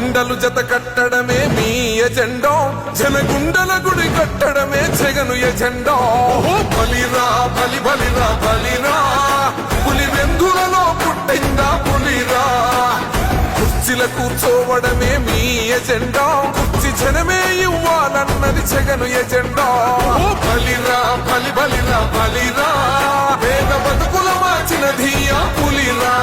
జెండలు జత కట్టడమే మీ ఎజెండా, జనగుండల గుడి కట్టడమే జగను ఎజెండా. బలిరా బలి బలిరా బలిరా, పులి వెందులలో పుట్టిందా పులిరా. కుర్చీల కూర్చోవడమే మీ ఎజెండా, కుర్చీ జనమే ఇవ్వాలన్నది జగను ఎజెండా. బలిరా బలి బలిరా బలిరా, పేద బతుకుల మార్చినది ఆ పులిరా.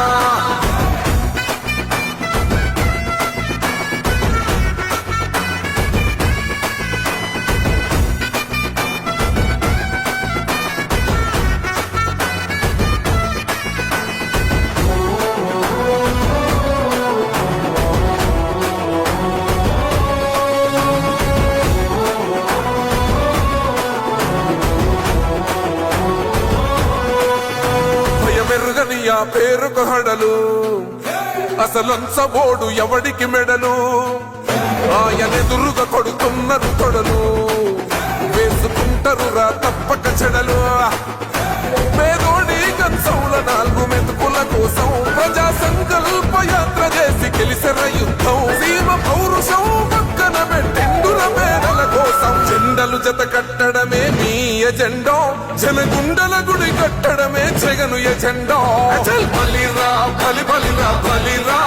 ఆ పేరుకు హడలు, అసలంచబోడు ఎవడికి మెడలు. ఆయనెదురుగా కొడుతున్నారు తొడలు, వేసుకుంటారు రా తప్పక చెడలు. పేదోడి కంచంల 4 మెతుకుల కోసం ప్రజా సంకల్ప యాత్ర చేసి గెలిసిన యుద్ధం. సీమ పౌరుషం పక్కన పెట్టిండుల పేదల కోసం. జెండలు జత కట్టడమే మీ ఎజెండా, జనగుండల గుడి కట్టడమే జగను ఎజెండా. బలిరా బలి బలిరా బలిరా,